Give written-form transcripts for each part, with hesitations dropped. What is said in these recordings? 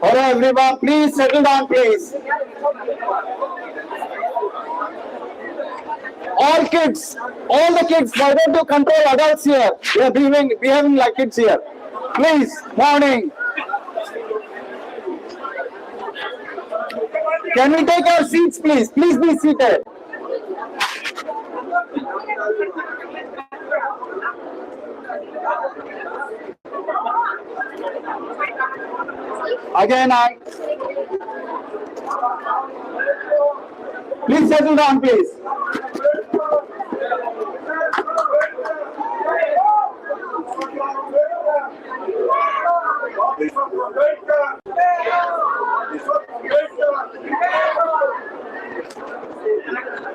Hello everyone, please settle down, please. All kids, all the kids, why don't you control adults here? We are behaving like kids here. Please, morning. Can we take our seats, please? Please be seated. Again, please settle down, please.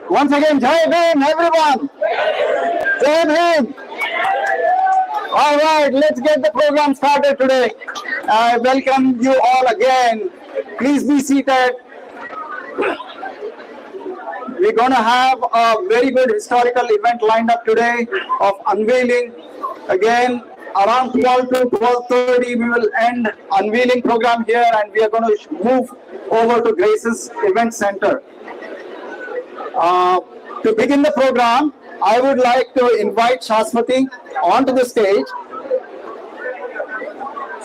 Once again, Jai Bhim, everyone. Jai Bhim. All right, let's get the program started today. I welcome you all again. Please be seated. We're going to have a very good historical event lined up today of unveiling. Again, around 12 to 12:30, we will end unveiling program here, and we are going to move over to Grace's Event Center. To begin the program, I would like to invite Shashwati onto the stage.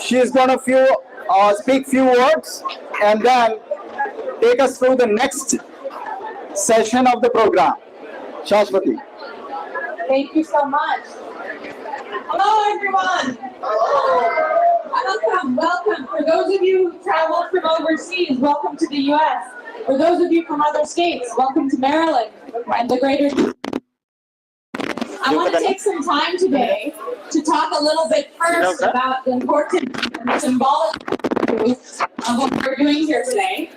She is going to speak few words and then take us through the next session of the program. Shashwati. Thank you so much. Hello, everyone. Welcome, welcome. For those of you who traveled from overseas, welcome to the U.S. For those of you from other states, welcome to Maryland and the greater. I want to take some time today to talk a little bit first about the important and symbolic of what we're doing here today.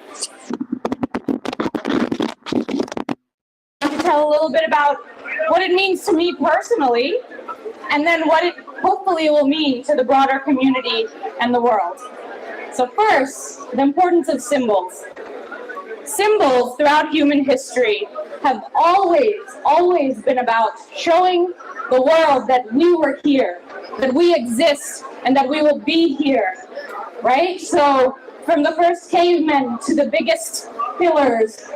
I want to tell a little bit about what it means to me personally, and then what it hopefully will mean to the broader community and the world. So first, the importance of symbols. Symbols throughout human history have always been about showing the world that we were here, that we exist, and that we will be here, right? So from the first cavemen to the biggest pillars.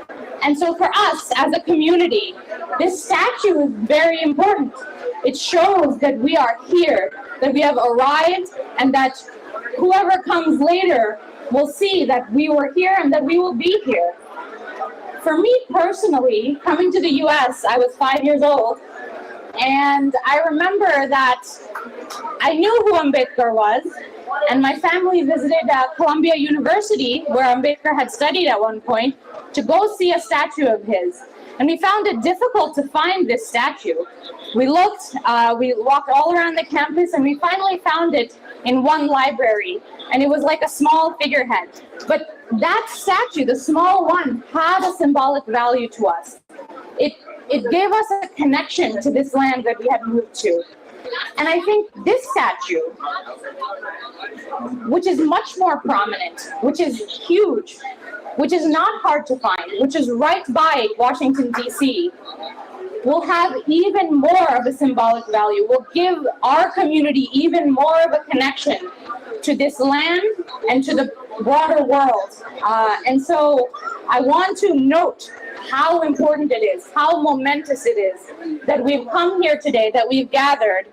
And so for us as a community, this statue is very important. It shows that we are here, that we have arrived, and that whoever comes later will see that we were here and that we will be here. For me personally, coming to the US, I was 5 years old, and I remember that I knew who Ambedkar was, and my family visited Columbia University, where Ambedkar had studied at one point, to go see a statue of his. And we found it difficult to find this statue. We looked, we walked all around the campus, and we finally found it in one library, and it was like a small figurehead. But that statue, the small one, had a symbolic value to us. It gave us a connection to this land that we had moved to. And I think this statue, which is much more prominent, which is huge, which is not hard to find, which is right by Washington, D.C., will have even more of a symbolic value, will give our community even more of a connection to this land and to the broader world. And so I want to note how important it is, how momentous it is that we've come here today, that we've gathered,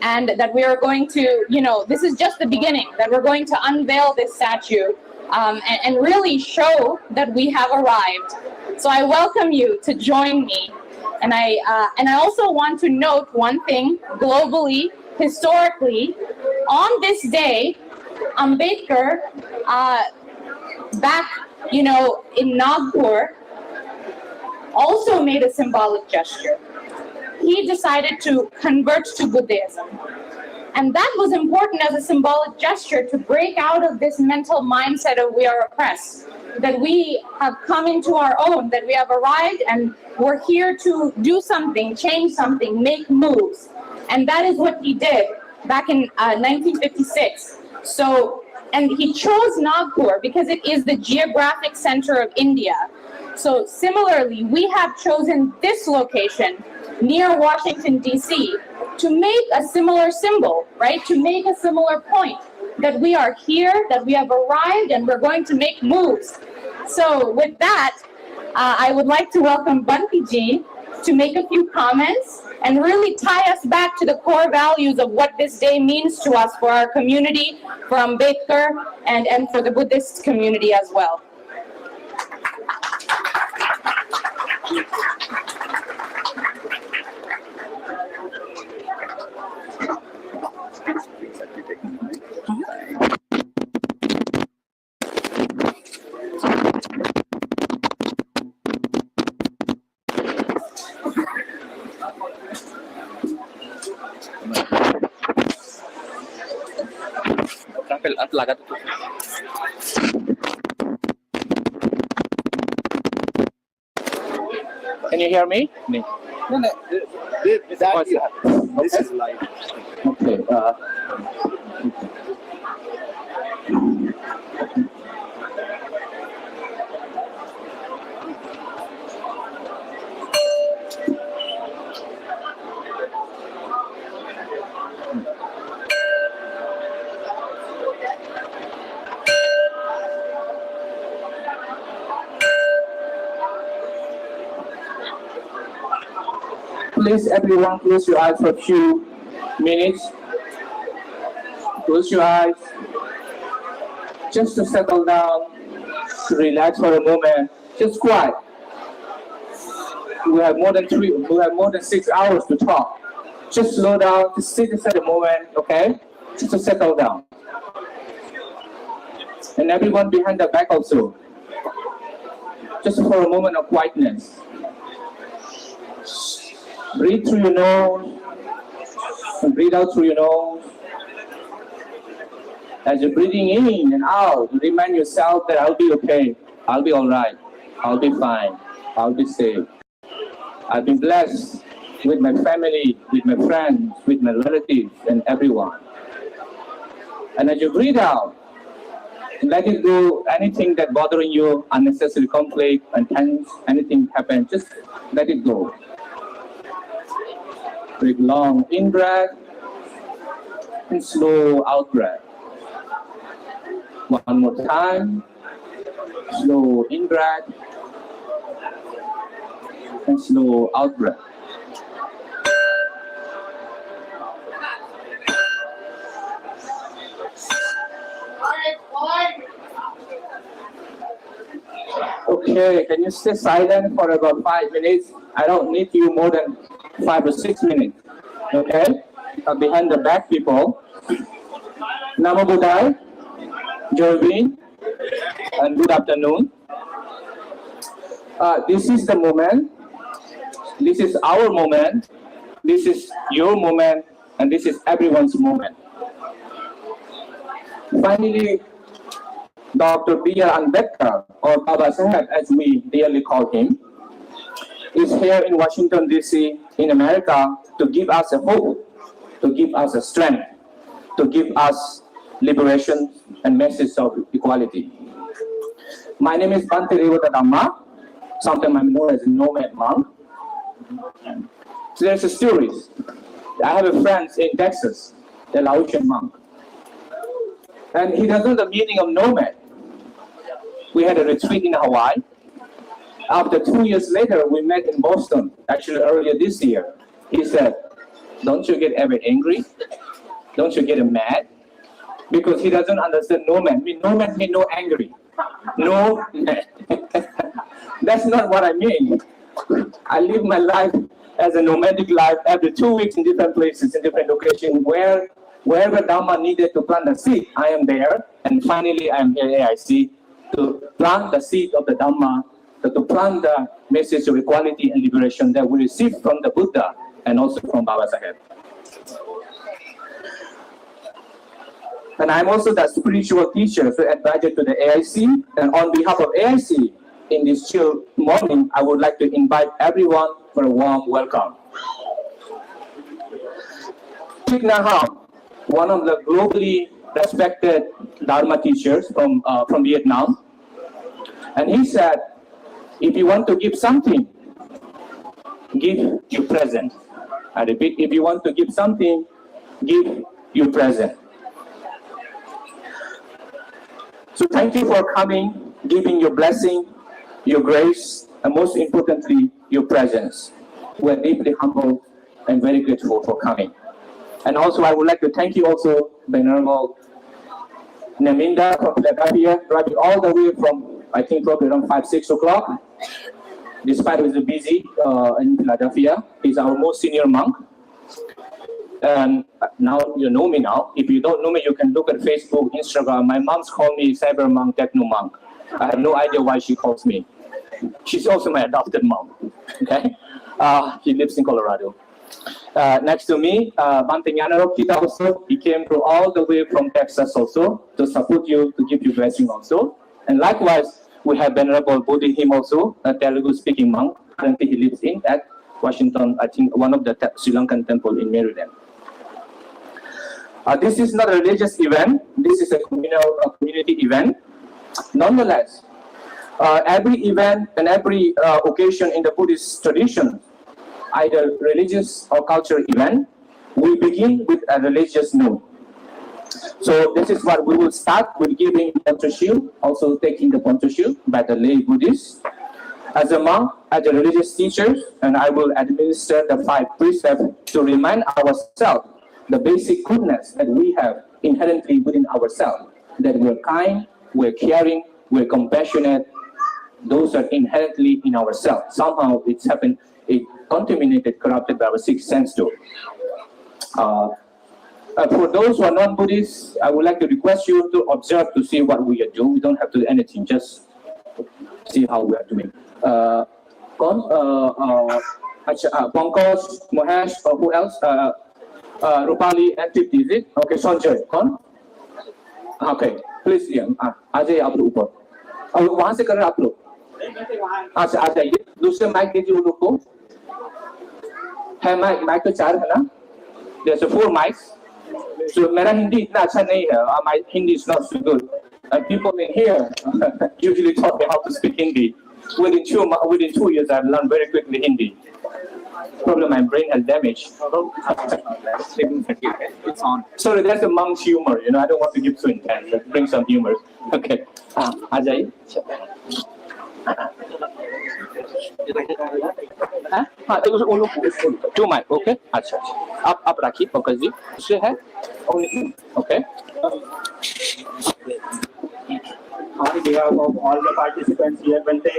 and that we are going to, this is just the beginning, that we're going to unveil this statue and really show that we have arrived. So I welcome you to join me. And I also want to note one thing globally, historically. On this day, Ambedkar, back, in Nagpur, also made a symbolic gesture. He decided to convert to Buddhism. And that was important as a symbolic gesture to break out of this mental mindset of we are oppressed, that we have come into our own, that we have arrived and we're here to do something, change something, make moves. And that is what he did back in 1956. So, and he chose Nagpur because it is the geographic center of India. So similarly, we have chosen this location near Washington, D.C. to make a similar symbol, right? To make a similar point that we are here, that we have arrived, and we're going to make moves. So with that, I would like to welcome Bunty Jean to make a few comments and really tie us back to the core values of what this day means to us for our community, for Ambedkar, and for the Buddhist community as well. Can you hear me? No, this is live. Okay. Please, everyone, close your eyes for a few minutes. Close your eyes. Just to settle down, to relax for a moment. Just quiet. We have more than 6 hours to talk. Just slow down, just sit inside a moment, okay? Just to settle down. And everyone behind the back also. Just for a moment of quietness. Breathe through your nose and breathe out through your nose. As you're breathing in and out, remind yourself that I'll be okay. I'll be all right. I'll be fine. I'll be safe. I've been blessed with my family, with my friends, with my relatives, and everyone. And as you breathe out, let it go. Anything that bothering you, unnecessary conflict and tense, anything happen, just let it go. Breathe long in breath and slow out breath. One more time. Slow in breath and slow out breath. Okay, can you stay silent for about 5 minutes? I don't need you more than 5 or 6 minutes. Okay? Behind the back people. Namo Buddhaya, Jovin, and good afternoon. This is the moment. This is our moment. This is your moment. And this is everyone's moment. Finally, Dr. B.R. Ambedkar, or Baba Saheb as we dearly call him, is here in Washington, D.C., in America, to give us a hope, to give us a strength, to give us liberation and message of equality. My name is Bhante Revata Dhamma, sometimes I'm known as a nomad monk. So there's a story. I have a friend in Texas, a Laotian monk. And he doesn't know the meaning of nomad. We had a retreat in Hawaii. After 2 years later, we met in Boston, actually earlier this year. He said, don't you get ever angry? Don't you get mad? Because he doesn't understand nomad. Nomad means no angry. No, that's not what I mean. I live my life as a nomadic life every 2 weeks in different places, in different locations, wherever Dhamma needed to plant the seed, I am there. And finally, I am here at AIC to plant the seed of the Dhamma, to plant the message of equality and liberation that we received from the Buddha and also from Baba Saheb. And I'm also the spiritual teacher, so advisor to the AIC. And on behalf of AIC, in this chill morning, I would like to invite everyone for a warm welcome. Thich Nhat Hanh, one of the globally respected Dharma teachers from Vietnam. And he said, if you want to give something, give your present. I repeat, if you want to give something, give your present. So thank you for coming, giving your blessing, your grace, and most importantly, your presence. We're deeply humbled and very grateful for coming. And also, I would like to thank you also, Venerable Naminda from Philadelphia, driving all the way from, I think, probably around 5, 6 o'clock. Despite he's busy in Philadelphia, he's our most senior monk. And now you know me now. If you don't know me, you can look at Facebook, Instagram. My mom's called me cyber monk, techno monk. I have no idea why she calls me. She's also my adopted mom. Okay, she lives in Colorado. Next to me, Bante Ñanarok Kita also. He came through all the way from Texas also to support you, to give you blessing also. And likewise, we have Venerable Bodhi Him also, a Telugu-speaking monk. Currently, he lives in at Washington, I think one of the Sri Lankan temple in Maryland. This is not a religious event. This is a community event. Nonetheless, every event and every occasion in the Buddhist tradition, either religious or cultural event, we begin with a religious note. So this is what we will start with, giving Poncho Shield, also taking the Poncho Shield by the lay Buddhists. As a monk, as a religious teacher, and I will administer the 5 precepts to remind ourselves the basic goodness that we have inherently within ourselves, that we're kind, we're caring, we're compassionate. Those are inherently in ourselves. Somehow it's happened, it contaminated, corrupted by our 6th sense too. For those who are non-Buddhists, I would like to request you to observe to see what we are doing. We don't have to do anything, just see how we are doing. Pankaj, Mohesh, who else? Rupali and Tripti, is it? Okay, Sanjay, कौन? Okay, please, आ जाइए आप लोग ऊपर. और वहाँ से कर रहे आप लोग. अच्छा, आ जाइए. दूसरे माइक दीजिए उन लोग को. है माइक तो 4 है ना? There's 4 mics. So मेरा हिंदी इतना अच्छा नहीं है. My Hindi is not so good. People in here usually taught me how to speak Hindi. Within 2 years, I've learned very quickly Hindi. Probably my brain has damaged. It's on. Sorry, that's a monk's humor. You know, I don't want to give too intense. Bring some humor. Okay. आ जाइए. हाँ, तो उन लोग 2 mic. Okay. अच्छा. आप रखिए focus जी. उससे है. Okay. On behalf of all the participants here, Bante,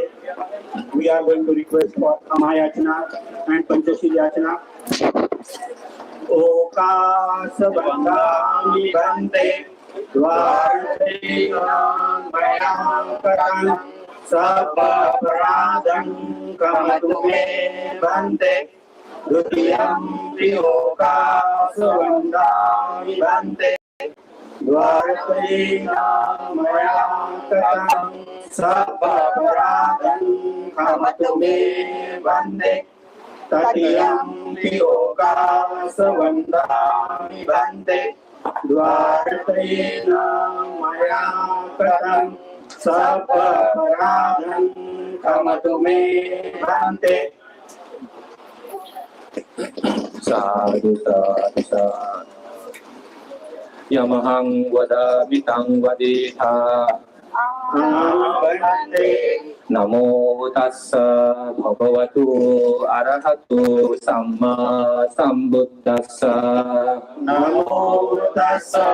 we are going to request for Amayachana and Panchashil Yachana. Okas Bandami Bante, Dvarate Mayam Sabba Paradam Kamatume Bante, Dutiyam Okas Bandami Bante. Dvarate Mayam Sabba Paradam Kamatume Bante, Tatiyam Okas Bandami Bante, Dvarate Mayam Sabba Paradam Kamatume Bante. Sadhu sadhu sadhu. Yamahang wada bitang vaditha. Namo tassa bhagavatu arahatu samma sambuddhassa. Namo tassa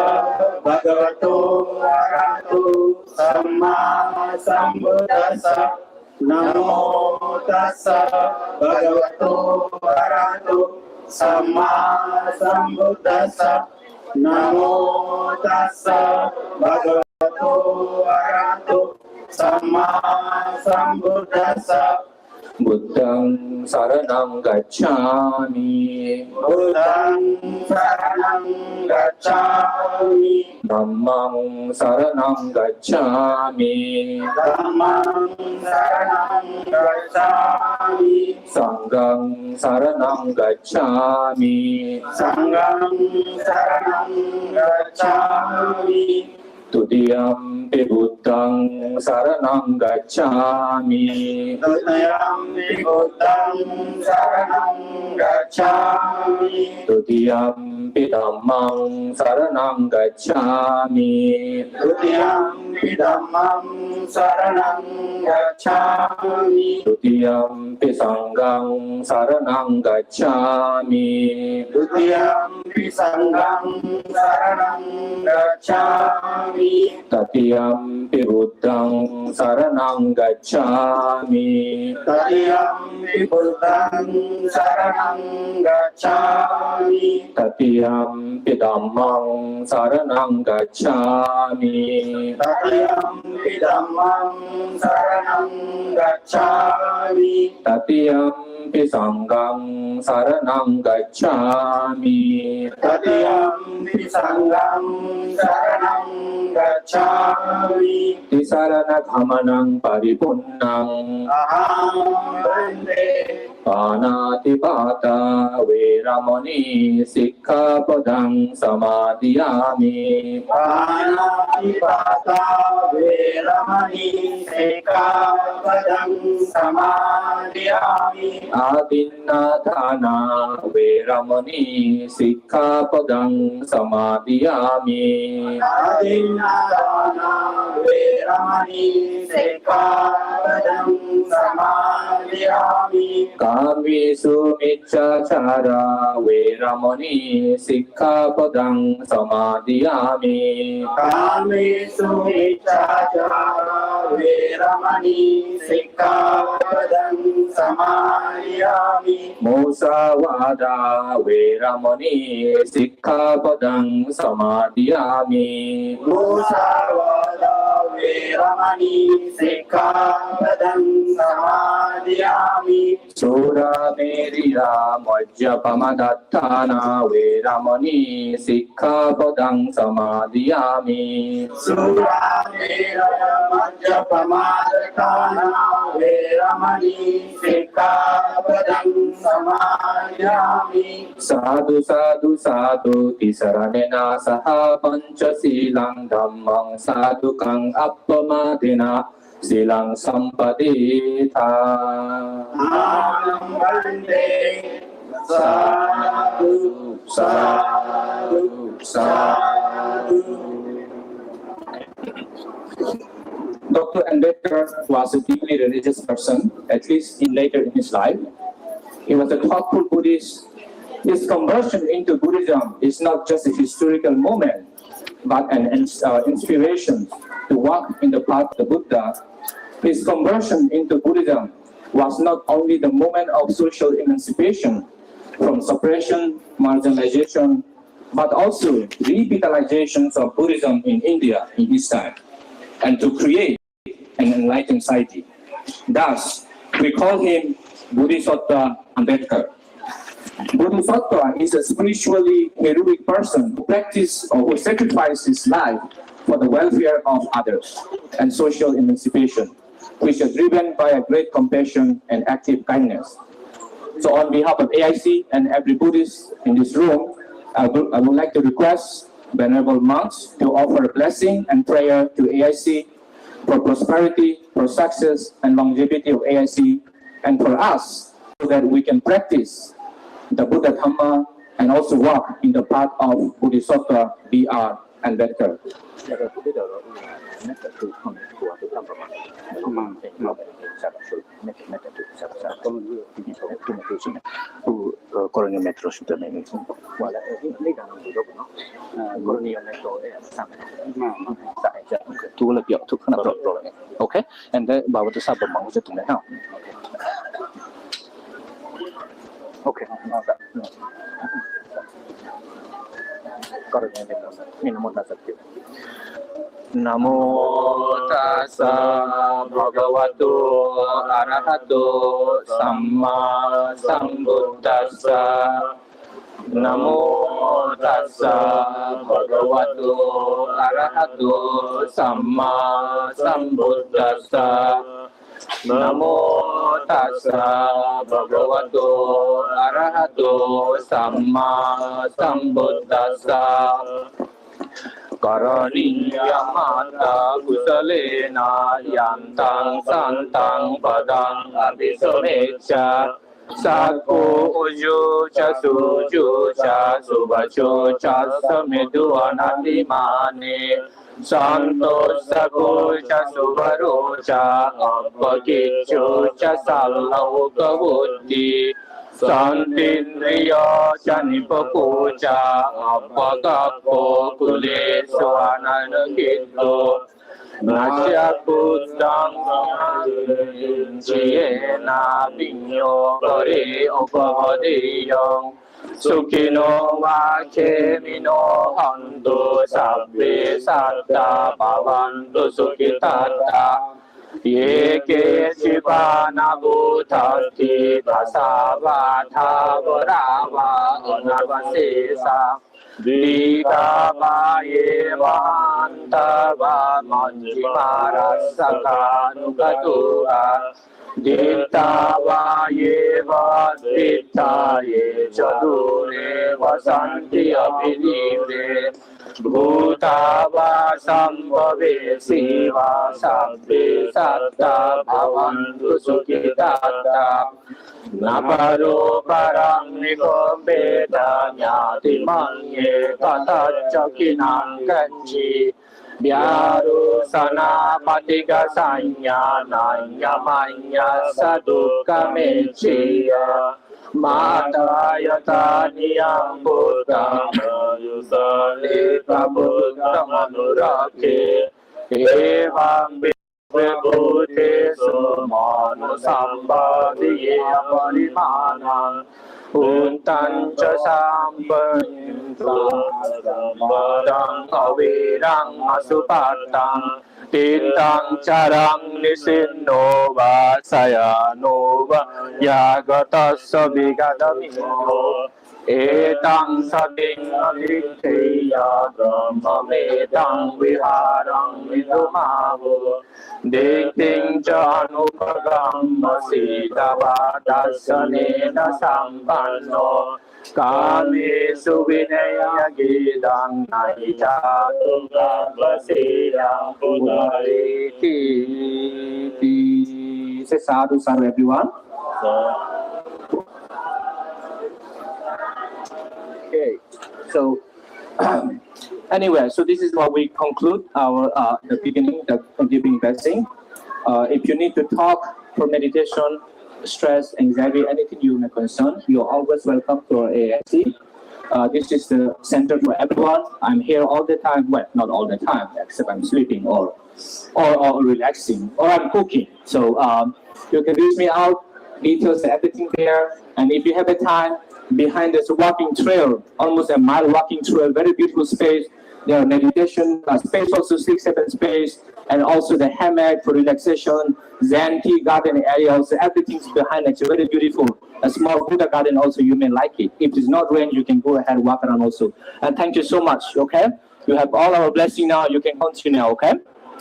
bhagavato arahato samma sambuddhassa. Namo tassa bhagavato arahato samma sambuddhassa. Namo tassa bhagavato arahato samma sambuddhassa. Buddhang saranam gacchami. Buddhang saranam gacchami. Dhammang saranam gacchami. Dhammang saranam gacchami. Sanghang saranam gacchami. Sangham saranam gacchami. Tudiyampi Buddhang Saranang Gacchami. Tudiyampi Buddhang Saranang Gacchami. Tudiyampi Dhammang Saranang Gacchami. Tudiyampi Dhammam Saranang Gacchami. Tudiyampi Sanghang Saranang Gacchami. Tudiyampi Sangham Saranang Gacchami. Tatiyampi Buddhang Saranang Gacchami. Tatiyampi Buddhang Saranang Gacchami. Tatiyampi Dhammang Saranang Gacchami. Tatiyampi Dhammam Saranang Gacchami. Tatiyampi Sanghang Saranang Gacchami. Tatiyampi Sangham Saranang Gacchami. Tisarana Dhamanang Paripunnang. Aham Bande. Panatipata Veramani Sikkhapadang Samadhiyami. Panatipata Veramani Sikkhapadang Samadhiyami. Adinnadana Veramani Sikkhapadang Samadhiyami. Adinadana Veramani Sikkhapadang Samadhiyami. Kamesu Miccacara Veramani Sikkhapadang Samadhiyami. Kamesu Miccacara Veramani Sikkhapadang Samadhiyami. Musavada Veramani Sikkhapadang Samadhiyami. Musavada Veramani Sikkhapadang Samadhiyami. Sura Merira Majjapamadattana Veramani Sikkhapadang Samadhiyami. Suramera Majjapamadana Veramani Sikkhapadang Samadhiyami. Sadhu sadhu sadhu tisaranena saha pancasilang dhammang sadhukang appamadena silang sampadita. Aham Bande. Sadhu, sadhu, sadhu. Dr. Ambedkar was a deeply religious person, at least later in his life. He was a thoughtful Buddhist. His conversion into Buddhism is not just a historical moment, but an inspiration to walk in the path of the Buddha. His conversion into Buddhism was not only the moment of social emancipation from suppression, marginalization, but also revitalization of Buddhism in India in his time, and to create an enlightened society. Thus, we call him Bodhisattva Ambedkar. Bodhisattva is a spiritually heroic person who practices or who sacrifices his life for the welfare of others and social emancipation, which are driven by a great compassion and active kindness. So on behalf of AIC and every Buddhist in this room, I would like to request Venerable monks to offer a blessing and prayer to AIC for prosperity, for success and longevity of AIC, and for us so that we can practice the Buddha Dhamma and also walk in the path of Bodhisattva B.R. Ambedkar. Okay, and then bảo tôi sao bấm móng cho tụi này không? Okay, Namo tassa bhagavato arahato samma sambuddhassa. Namo tassa bhagavato arahato samma sambuddhassa. Namo tassa bhagavato arahato samma sambuddhassa. Karaniyamata kusalena yantang santang padang abhisamecha Sakko uju cha suju cha subacho cha samedu anatimane Santo sakko cha subaro cha appakicho cha sallau kavutti Santindriya cha nipaku cha appakappo kulesu ananakito Nasya kutang chiyena pinyo kare upamadiyang Sukhino vachemino hantu sabbe satta bhavantu sukhitata Ye ke chivana bhutati dasava thavarava anavasesa Dikava yevantava manjimarasaka nugatura Dittava yeva ditta ye chadure vasanti abhidivre Bhutava sambhave siva sabbe satta bhavantu sukhitata Naparo parang nikobeta nyati manye kata cakinang kanji Biaru sana patiga sanya nanya manya saduka mecia Mata yata niyam buddha yusale kabuddha manurake Evam Vibhuti sumano sambhadiye parimanam Untan cha sambhanintam sambhadam avirang asupattam Tintang charang nisinno vasayano va yagatassa vigadamino Etang sating aditteya brahmavedang viharang vidumavu Dikting cha anupagamma sitavadasanena sampanno Kamesu vinaya gidang naijatu garbhaseyang punariti. Say sadhu, sadhu everyone. Okay, so anyway, so this is what we conclude our the beginning, the giving blessing. If you need to talk for meditation, stress, anxiety, anything you may concern, you're always welcome to our ASC. This is the center for everyone. I'm here all the time. Well, not all the time, except I'm sleeping or relaxing or I'm cooking. So you can reach me out. Details, everything there. And if you have a time, behind this walking trail, almost a mile walking trail, very beautiful space. There are meditation space, also 6-7 space, and also the hammock for relaxation, Zen tea garden area, also everything's behind. It's very beautiful. A small Buddha garden also, you may like it. If it's not rain, you can go ahead and walk around also. And thank you so much, okay? You have all our blessing now, you can continue now, okay?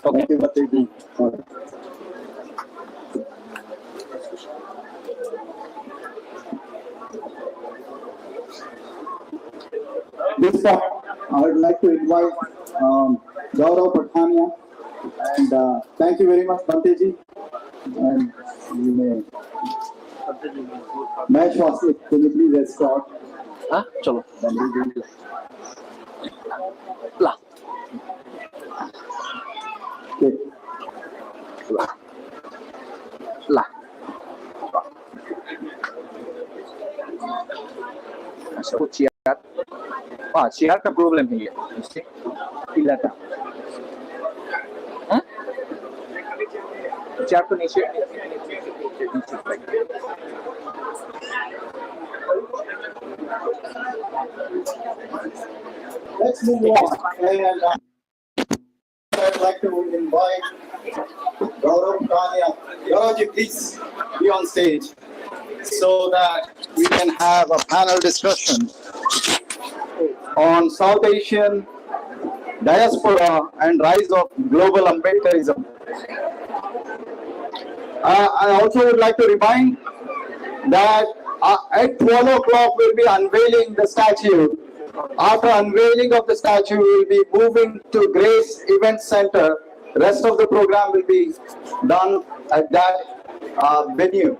Okay. This time, I would like to invite Gaurav Patania, and thank you very much, Banteji. And you may. Mahesh Vasik, can you please escort? Ah, chalo. La. Okay. La. So, chair. Chair का problem है ये. इलाका. हाँ? chair तो नीचे. Let's move on. And I'd like to invite Gaurav Patania. Gauravji, please be on stage so that we can have a panel discussion on South Asian diaspora and rise of global Ambedkarism. I also would like to remind that at 12 o'clock we'll be unveiling the statue After unveiling of the statue, we will be moving to Grace Event Center. Rest of the program will be done at that venue.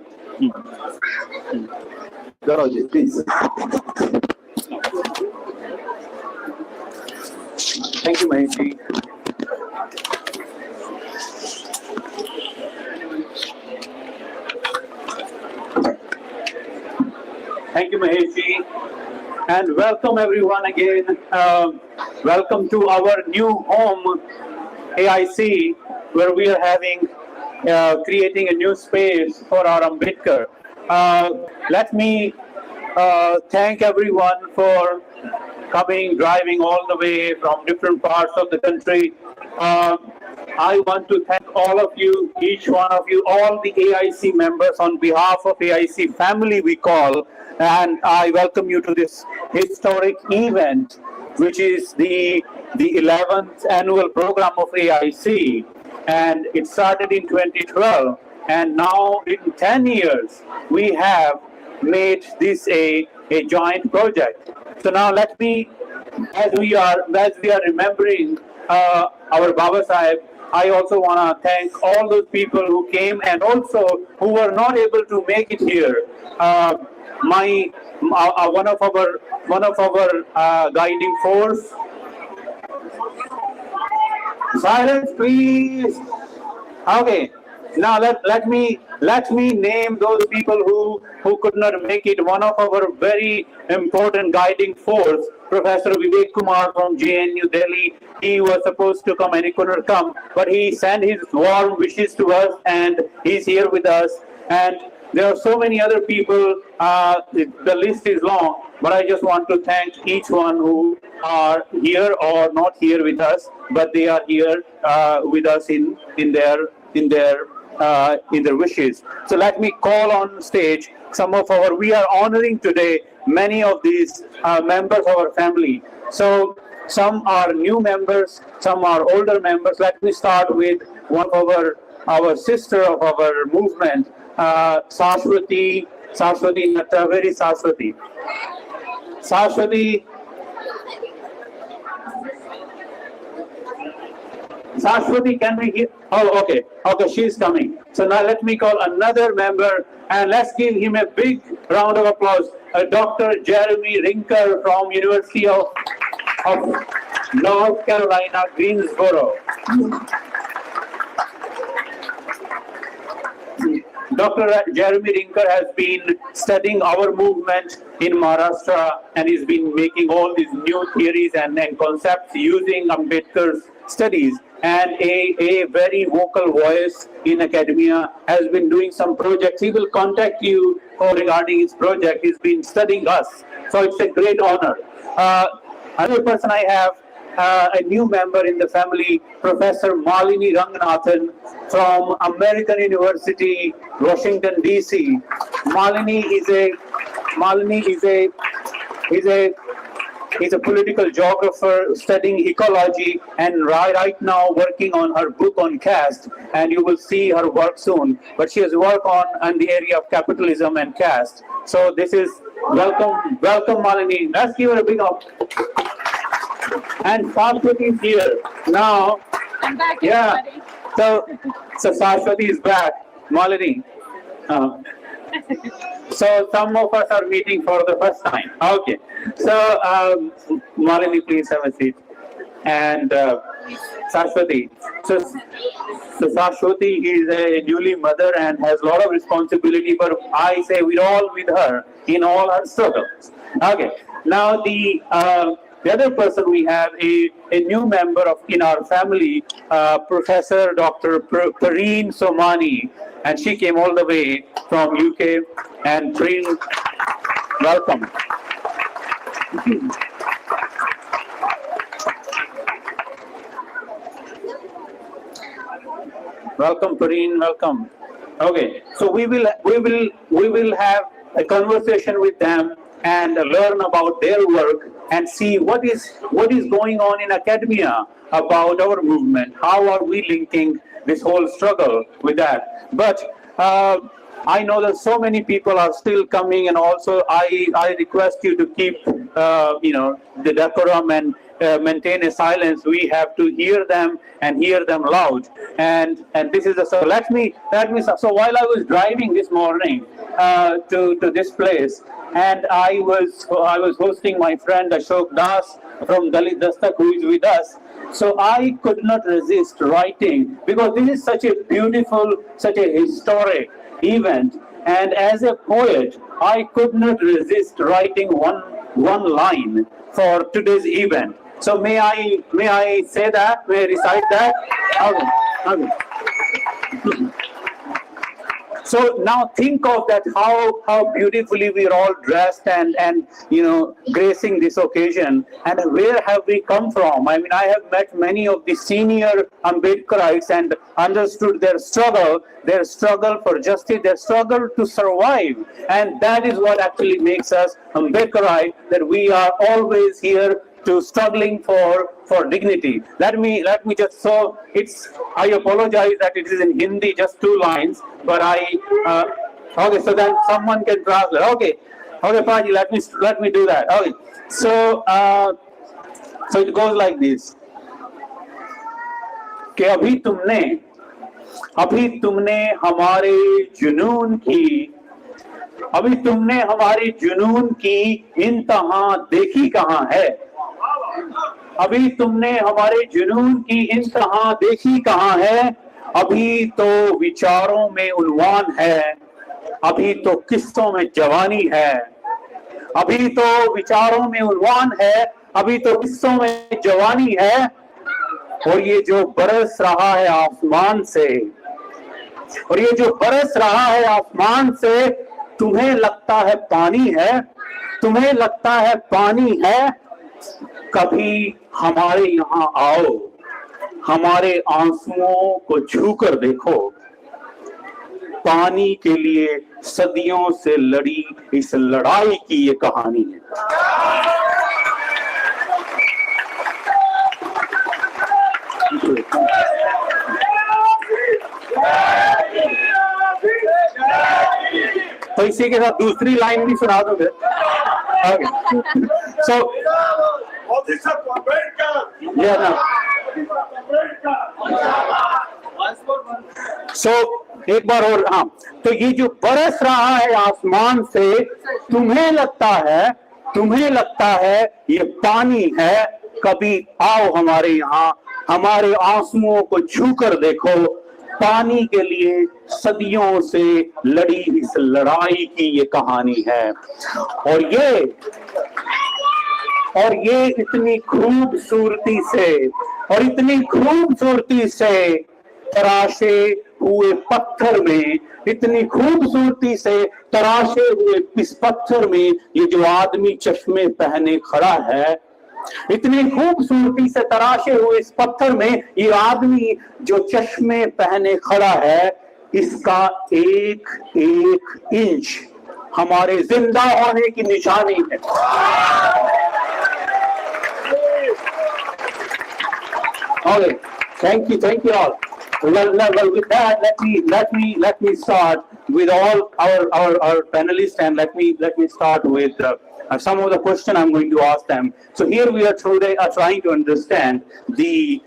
Gaurav, please. Thank you, Mahesh. Thank you, Mahesh. And welcome everyone again. Welcome to our new home, AIC, where we are creating a new space for our Ambedkar. Let me thank everyone for coming, driving all the way from different parts of the country. I want to thank all of you, each one of you, all the AIC members on behalf of AIC family we call, and I welcome you to this historic event, which is the 11th annual program of AIC, and it started in 2012, and now in 10 years, we have made this a joint project. So now let me, as we are remembering our Baba Saheb, I also want to thank all those people who came and also who were not able to make it here. One of our guiding force. Silence, please. Okay. Now let me name those people who could not make it. One of our very important guiding force, Professor Vivek Kumar from JNU Delhi. He was supposed to come and he couldn't come, but he sent his warm wishes to us, and he's here with us. And there are so many other people. The list is long, but I just want to thank each one who are here or not here with us, but they are here with us in their wishes. So let me call on stage some of we are honoring today many of these members of our family. So some are new members, some are older members. Let me start with one of our sister of our movement, Saraswati Natraveri Saraswati. Saraswati, can we hear? Oh, okay. Okay, she's coming. So now let me call another member, and let's give him a big round of applause. Dr. Jeremy Rinker from University of North Carolina, Greensboro. Dr. Jeremy Rinker has been studying our movement in Maharashtra, and he's been making all these new theories and concepts using Ambedkar's studies. And a very vocal voice in academia, has been doing some projects. He will contact you regarding his project. He's been studying us. So it's a great honor. Another person I have, a new member in the family, Professor Malini Ranganathan from American University, Washington, DC. Malini is a political geographer studying ecology, and right now working on her book on caste, and you will see her work soon. But she has worked on the area of capitalism and caste. So this is welcome Malini. Let's give her a big up. And Saraswati is here now. I'm back, Yeah. everybody. So Saraswati is back. Malini. So some of us are meeting for the first time. Okay. So Malini, please have a seat. And Saraswati. So Saraswati is a newly mother and has a lot of responsibility, but I say we're all with her in all her struggles. Okay. Now the other person we have a new member in our family, Professor Dr. Pareen Somani, and she came all the way from UK. And Pareen, welcome. Welcome, Pareen. Welcome. Okay, so we will have a conversation with them and learn about their work and see what is going on in academia about our movement. How are we linking this whole struggle with that? But I know that so many people are still coming, and also I request you to the decorum and maintain a silence, we have to hear them and hear them loud. And this is so let me so while I was driving this morning to this place, and I was hosting my friend Ashok Das from Dalit Dastak, who is with us. So I could not resist writing, because this is such a beautiful, such a historic event. And as a poet, I could not resist writing one line for today's event. So may I say that? May I recite that? Okay. So now think of that, how beautifully we are all dressed and gracing this occasion, and where have we come from? I mean, I have met many of the senior Ambedkarites and understood their struggle for justice, their struggle to survive, and that is what actually makes us Ambedkarite, that we are always here to struggling for dignity. Let me just, so I apologize that it is in Hindi, just 2 lines, but okay, so then someone can translate. Okay, Paji, let me do that. Okay, so it goes like this. कि अभी तुमने हमारे जुनून की इंतहा देखी कहाँ है? अभी तुमने हमारे जुनून की इंतहा देखी कहाँ है? अभी तो विचारों में उन्वान है, अभी तो किस्सों में जवानी है। अभी तो विचारों में उन्वान है, अभी तो किस्सों में जवानी है। और ये जो बरस रहा है आसमान से, और ये जो बरस रहा है आसमान से, तुम्हें लगता है पानी है, तुम्हें लगता है पानी है। कभी हमारे यहाँ आओ, हमारे आंसुओं को छूकर देखो। पानी के लिए सदियों से लड़ी इस लड़ाई की ये कहानी है। तो इसी के साथ दूसरी लाइन भी सुना दो फिर। So yeah, no. So एक बार और, हाँ, तो ये जो बरस रहा है आसमान से, तुम्हें लगता है ये पानी है। कभी आओ हमारे यहाँ, हमारे आंसुओं को छूकर देखो। पानी के लिए सदियों से लड़ी इस लड़ाई की ये कहानी है। और ये इतनी खूबसूरती से तराशे हुए पत्थर में, इतनी खूबसूरती से तराशे हुए इस पत्थर में ये जो आदमी चश्मे पहने खड़ा है, इतनी खूबसूरती से तराशे हुए इस पत्थर में ये आदमी जो चश्मे पहने खड़ा है, इसका एक एक इंच हमारे जिंदा होने की निशानी है। Okay, thank you all. Well, with that, let me start with all our panelists, and let me start with some of the question I'm going to ask them. So here we are today trying to understand the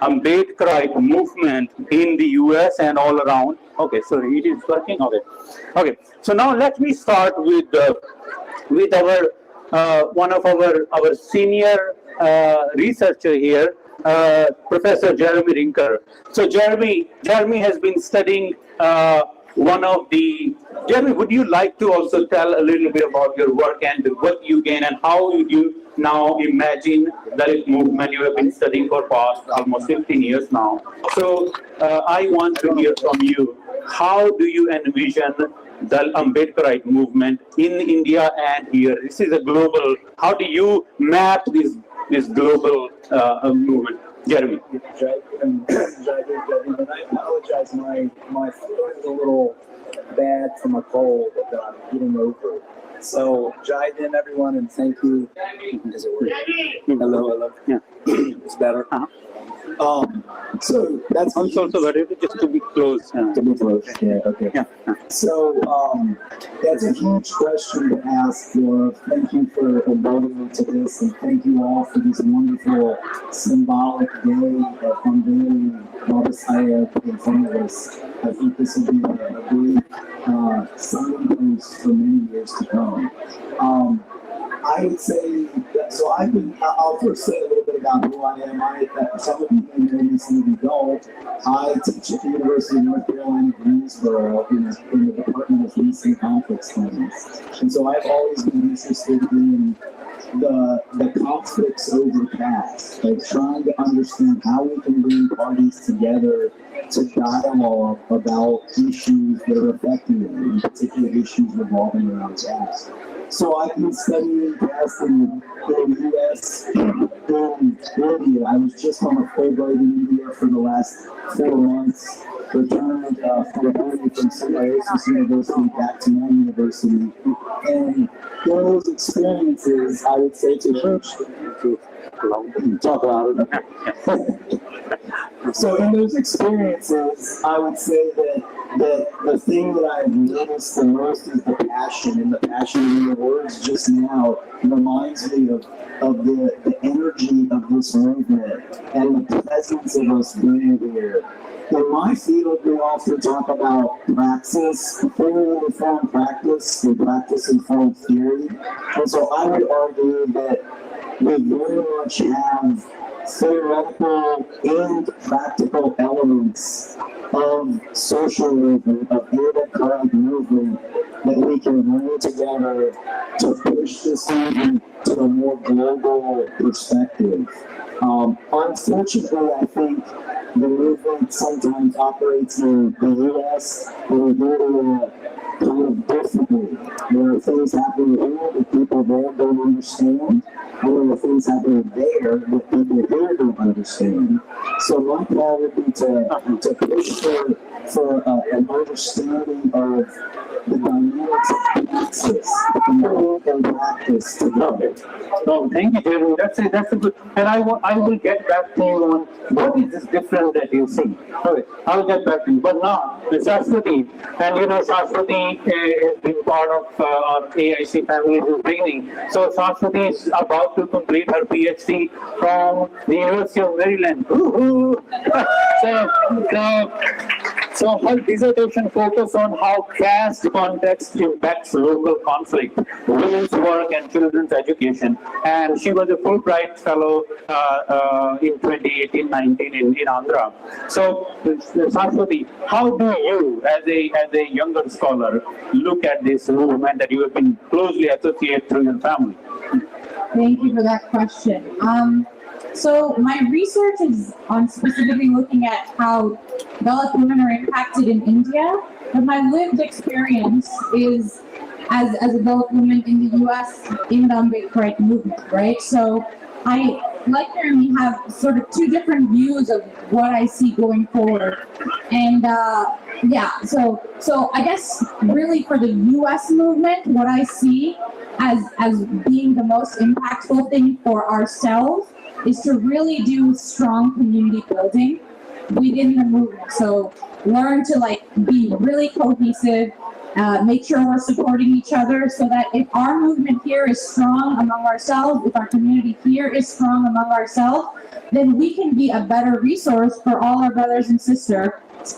Ambedkarite movement in the US and all around. Okay, sorry, it is working. Okay. So now let me start with our one of our senior researcher here, Professor Jeremy Rinker. So Jeremy has been studying Jeremy, would you like to also tell a little bit about your work and what you gain, and how you now imagine Dalit movement you have been studying for past almost 15 years now? So I want to hear from you, how do you envision the Ambedkarite movement in India and here? This is a global, how do you map this global movement? Jeremy. And I apologize, my throat is a little bad from a cold that I'm getting over. So, Jai Hind, everyone, and thank you. Does it work? Hello. Yeah. It's better. So that's Also, very just to be close. to be close. Yeah. Okay. Yeah. So that's a huge question to ask. Thank you for inviting me to this, and thank you all for this wonderful symbolic day of unveiling Baba Sayed in front of us. I think this will be a great signpost for many years to come. I would say that, so I'll first say a little bit about who I am. Some of you may know me, some of you don't. I teach at the University of North Carolina, Greensboro, in the Department of Peace and Conflict Studies. And so I've always been interested in the conflicts over the past, like trying to understand how we can bring parties together to dialogue about issues that are affecting them, in particular issues revolving around gas. So I've been studying gas in the U.S. and India. I was just on a Fulbright in India for the last 4 months, returned from a from Symbiosis University back to my university. And those experiences, I would say to talk about it. So in those experiences, I would say that the thing that I've noticed the most is the passion, and the passion in the words just now reminds me of the energy of this movement and the presence of us being here. In my field, we often talk about praxis, theory-informed practice, and practice-informed theory. And so I would argue that we very much have theoretical and practical elements of social movement, of anti-current movement, that we can bring together to push this movement to a more global perspective. Unfortunately, I think the movement sometimes operates in the U.S. in a very kind of differently. There are things happening here that people there don't understand, and there are things happening there that people here don't understand. So my call would be to push for an understanding of the dynamics of praxis, and practice together. No, thank you, Jeremy. That's a good. And I will get back to you on what is this difference that you see. Okay, I'll get back to you. But now, the Saraswati, and you know, Saraswati has been part of our AIC family since the beginning. So Saraswati is about to complete her PhD from the University of Maryland. So her dissertation focused on how caste context impacts local conflict, women's work, and children's education. And she was a Fulbright Fellow in 2018-19 in Andhra. So, Saraswati, how do you, as a younger scholar, look at this movement that you have been closely associated through your family? Thank you for that question. So my research is on specifically looking at how Dalit women are impacted in India, but my lived experience is as a Dalit woman in the U.S. in the Ambedkarite movement, right? So I, like Jeremy, have sort of two different views of what I see going forward. And so I guess really for the U.S. movement, what I see as being the most impactful thing for ourselves is to really do strong community building within the movement. So learn to be really cohesive, make sure we're supporting each other so that if our movement here is strong among ourselves, if our community here is strong among ourselves, then we can be a better resource for all our brothers and sisters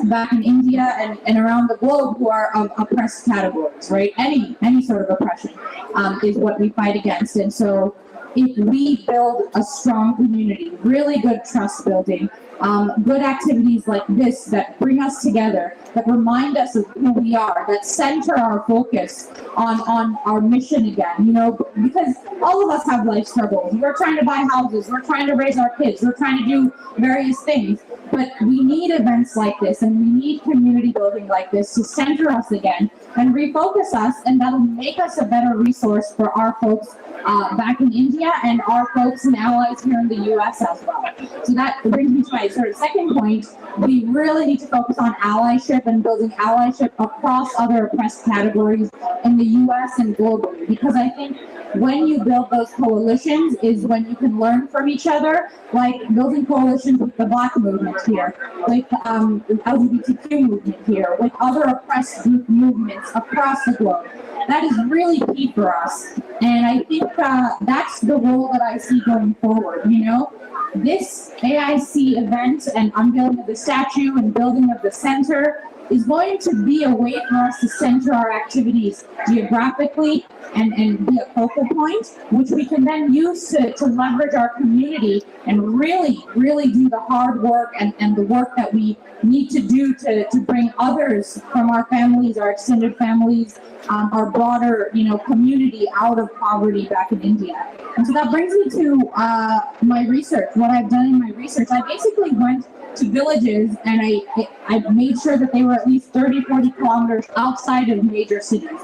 back in India and around the globe who are of oppressed categories, right? Any sort of oppression is what we fight against. And so if we build a strong community, really good trust building, good activities like this that bring us together, that remind us of who we are, that center our focus on our mission again, because all of us have life struggles. We're trying to buy houses, we're trying to raise our kids, we're trying to do various things, but we need events like this and we need community building like this to center us again and refocus us, and that'll make us a better resource for our folks back in India and our folks and allies here in the U.S. as well. So that brings me to my sort of second point. We really need to focus on allyship and building allyship across other oppressed categories in the U.S. and globally, because I think when you build those coalitions is when you can learn from each other, like building coalitions with the Black movement here, with the LGBTQ movement here, with other oppressed group movements across the globe. That is really key for us. And I think that's the role that I see going forward, you know? This AIC event and unveiling of the statue and building of the center is going to be a way for us to center our activities geographically and be a focal point, which we can then use to leverage our community and really do the hard work and the work that we need to do to bring others from our families, our extended families, our broader, you know, community out of poverty back in India. And so that brings me to my research, what I've done in my research. I basically went to villages and I made sure that they were at least 30-40 kilometers outside of major cities.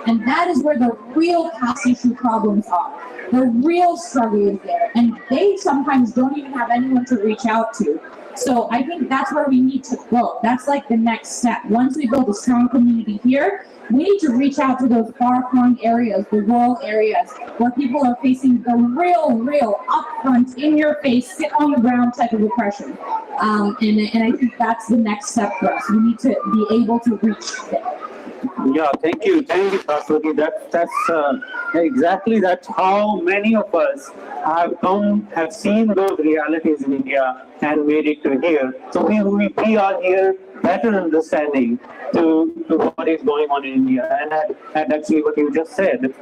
And that is where the real caste issue problems are. The real struggle is there. And they sometimes don't even have anyone to reach out to. So I think that's where we need to go. That's like the next step. Once we build a strong community here, we need to reach out to those far-flung areas, the rural areas, where people are facing the real upfront, in-your-face, sit-on-the-ground type of oppression. And I think that's the next step for us. We need to be able to reach there. Yeah, thank you, Saraswati. That's how many of us have seen those realities in India and made it to here. So we are here better understanding to what is going on in India, and actually what you just said.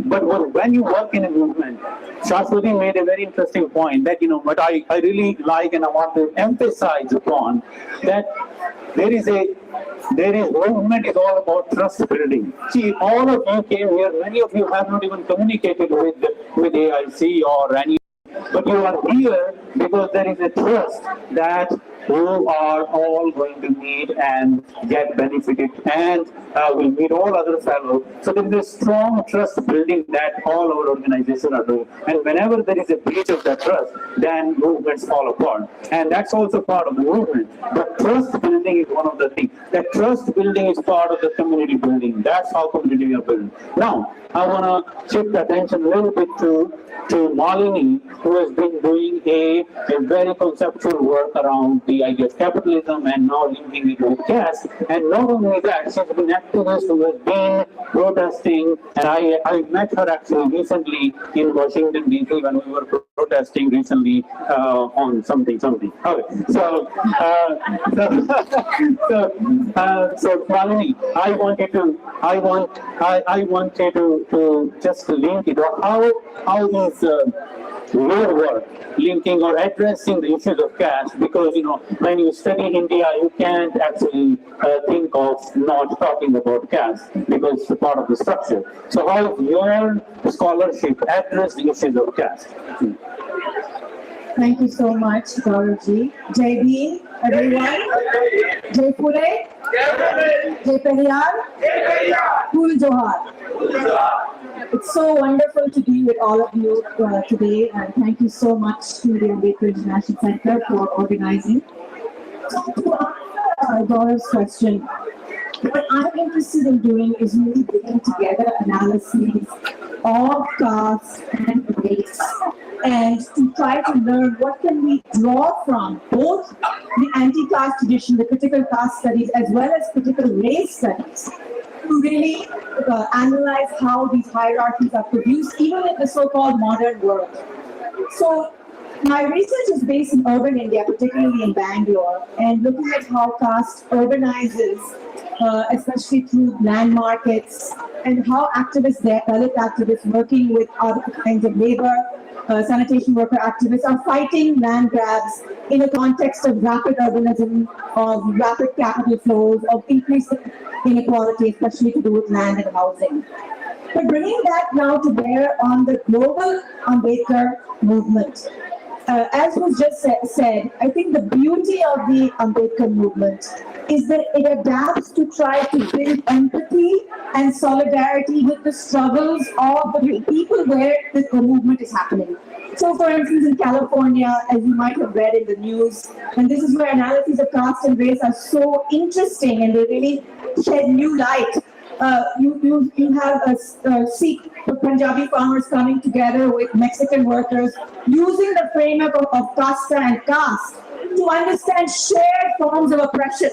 But when you work in a movement, Saraswati made a very interesting point that, you know, what I really like and I want to emphasize upon, that movement is all about trust building. See, all of you came here, many of you have not even communicated with AIC or any, but you are here because there is a trust that you are all going to meet and get benefited, and will meet all other fellows. So there is a strong trust building that all our organizations are doing. And whenever there is a breach of that trust, then movements fall apart. And that's also part of the movement. But trust building is one of the things. That trust building is part of the community building. That's how community are built. Now, I want to shift attention a little bit to Malini, who has been doing a very conceptual work around the idea of capitalism and now linking it with caste. And not only that, she's been an activist who has been protesting, and I met her actually recently in Washington DC when we were protesting recently on something. Okay, so Malini, I wanted to just link it. How is your work linking or addressing the issues of caste? Because, you know, when you study India, you can't actually think of not talking about caste because it's part of the structure. So how does your scholarship address the issues of caste? Thank you so much, Gaurav-ji. Jai Bhim, everyone. Jai Pure. Jai Periyar. Cool Johar. It's so wonderful to be with all of you today, and thank you so much to the Ambedkar International Center for organizing. To answer Gaurav's question, what I'm interested in doing is really bringing together analyses of caste and race, and to try to learn what can we draw from both the anti-caste tradition, the critical caste studies, as well as critical race studies, to really analyze how these hierarchies are produced, even in the so-called modern world. So my research is based in urban India, particularly in Bangalore, and looking at how caste organizes, especially through land markets, and how activists there, Dalit activists working with other kinds of labor, sanitation worker activists are fighting land grabs in a context of rapid urbanism, of rapid capital flows, of increased inequality, especially to do with land and housing. But bringing that now to bear on the global Ambedkar movement. As was just said, I think the beauty of the Ambedkar movement is that it adapts to try to build empathy and solidarity with the struggles of the people where the movement is happening. So, for instance, in California, as you might have read in the news, and this is where analyses of caste and race are so interesting, and they really shed new light you have Sikh Punjabi farmers coming together with Mexican workers using the framework of casta and caste to understand shared forms of oppression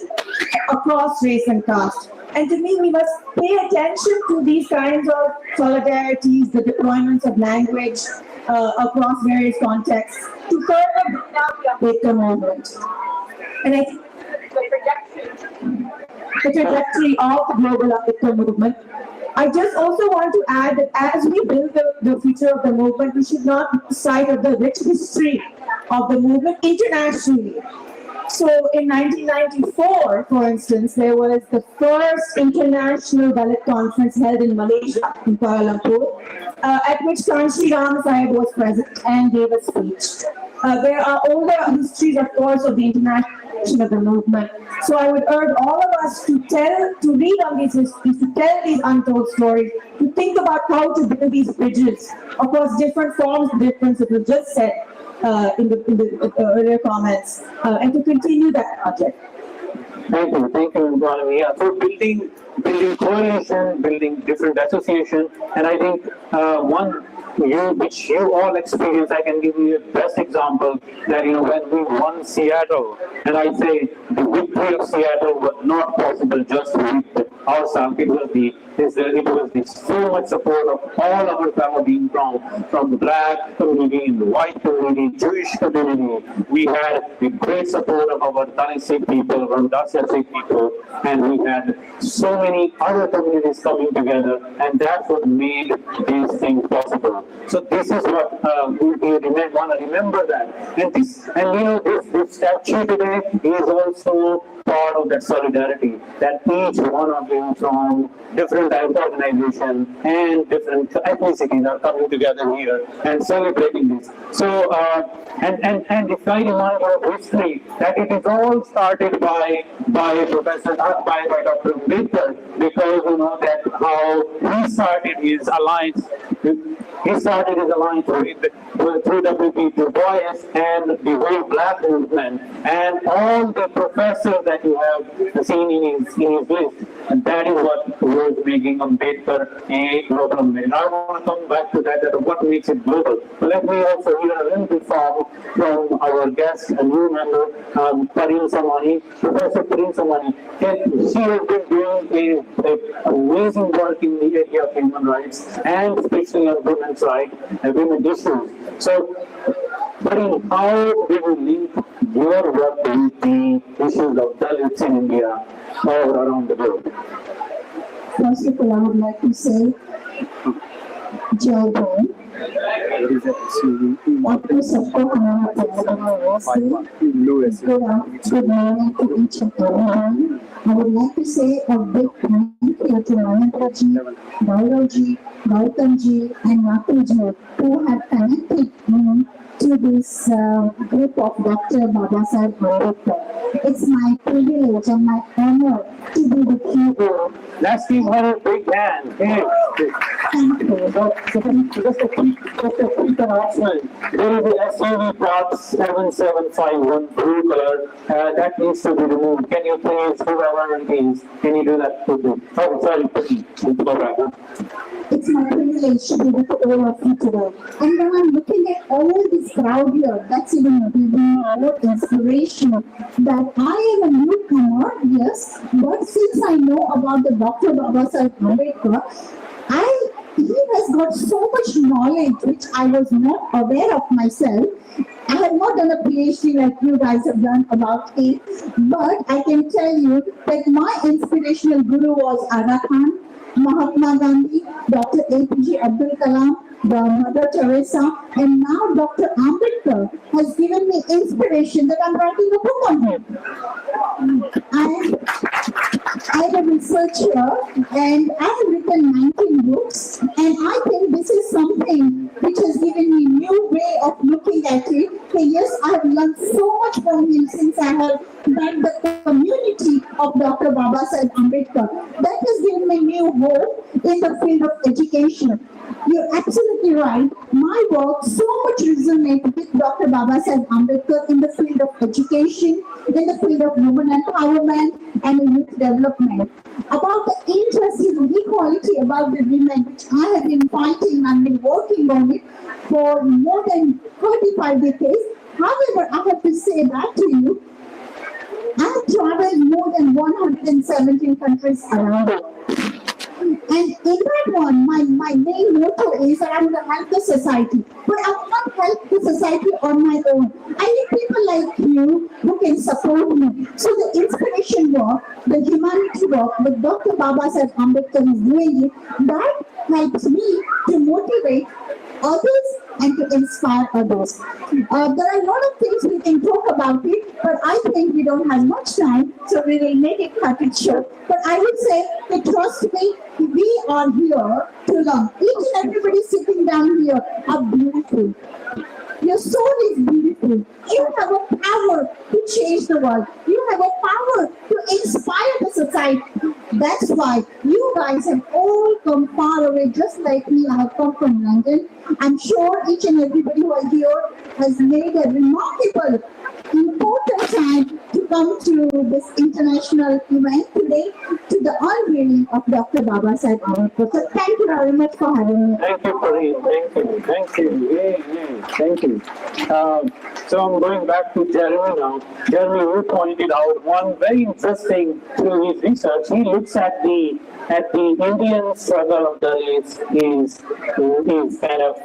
across race and caste. And to me, we must pay attention to these kinds of solidarities, the deployments of language across various contexts to further bring out the Ambedkar movement. And I think the trajectory of the global Ambedkar movement. I just also want to add that as we build the future of the movement, we should not lose sight of the rich history of the movement internationally. So in 1994, for instance, there was the first international Dalit conference held in Malaysia, in Kuala Lumpur, at which Tan Sri Ram Sahib was present and gave a speech. There are older histories, of course, of the international of the movement. So I would urge all of us to read on these histories, to tell these untold stories, to think about how to build these bridges across different forms of difference that was just said in the earlier comments, and to continue that project. Thank you, Brahmi. Yeah, so building coalition, building different association, and I think which you all experience, I can give you the best example that, when we won Seattle, and I say the victory of Seattle was not possible just with ourselves. It was so much support of all our fellow beings from the black community, the white community, Jewish community. We had the great support of our Dalit Sikh people, our Dacia Sikh people, and we had so many other communities coming together, and that's what made these things possible. So this is what we want to remember that. And this statue today is also part of that solidarity, that each one of you from different type of organization and different ethnicities are coming together here and celebrating this. So, and if I remind you of history, that it is all started by Dr. Ambedkar, because that how he started his alliance. He started his alliance through W.P. Du Bois and the whole black movement and all the professors that you have seen in his list. And that is what was making Ambedkar a global movement. I want to come back to that what makes it global. But let me also hear a little bit from our guest, a new member, Pareen Samani, Professor Pareen Samani. She has been doing amazing work in the area of human rights and especially on women's rights and women's issues. So, Pareen, how do you link your work with the issues of Dalits in India all around the world? First of all, I would like to say, Jai Bhim. आपको सबको हमारा good morning to each of you. I would like to say a big thank you to Narendra ji, Gaurav ji, Gautam ji, and Nakul ji, who have connected me to this group of Dr. Babasaheb Ambedkar. It's my privilege and my honor to be with you all. Let's give her a big hand. Hey. Thank you. Just a quick announcement. There is a SUV Prop 7751 blue color that needs to be removed. Can you please, whoever it is, can you do that quickly? Oh, sorry, please. Go back. It's my privilege to be with all of you today. And when I'm looking at all this crowd here, that's even giving me more inspiration that I am a newcomer, yes, but since I know about the Dr. Babasaheb Ambedkar, he has got so much knowledge which I was not aware of myself. I have not done a PhD like you guys have done about it, but I can tell you that my inspirational guru was Aga Khan, Mahatma Gandhi, Dr. APJ Abdul Kalam, Mother Teresa, and now Dr. Ambedkar has given me inspiration that I'm writing a book on him. I'm a researcher and I have written 19 books, and I think this is something which has given me a new way of looking at it. And yes, I have learned so much from him since I have met the community of Dr. Babasaheb Ambedkar. That has given me new hope in the field of education. You're absolutely right. My work so much resonates with Dr. Babasaheb Ambedkar in the field of education, in the field of women empowerment, and youth development. About the interest he inequality about the women, which I have been fighting and been working on it for more than 35 decades. However, I have to say back to you, I have traveled more than 117 countries around the world. And in that one, my main motto is that I'm going to help the society. But I will not help the society on my own. I need people like you who can support me. So the inspiration work, the humanity work that Dr. Babasaheb Ambedkar is doing, that helps me to motivate others and to inspire others. There are a lot of things we can talk about it, but I think we don't have much time, so we will make it cut it short. But I would say that trust me, we are here to learn. Each and everybody sitting down here are beautiful. Your soul is beautiful. You have a power to change the world. You have a power to inspire the society. That's why you guys have all come far away, just like me. I have come from London. I'm sure each and everybody who are here has made a remarkable, important time to come to this international event today, to the unveiling of Dr. Babasaheb Ambedkar. So thank you very much for having me. Thank you, Fareen. Thank you. Yay. Thank you. So I'm going back to Jeremy now. Jeremy, you pointed out one very interesting through his research. He looks at the Indian struggle of Dalits is kind of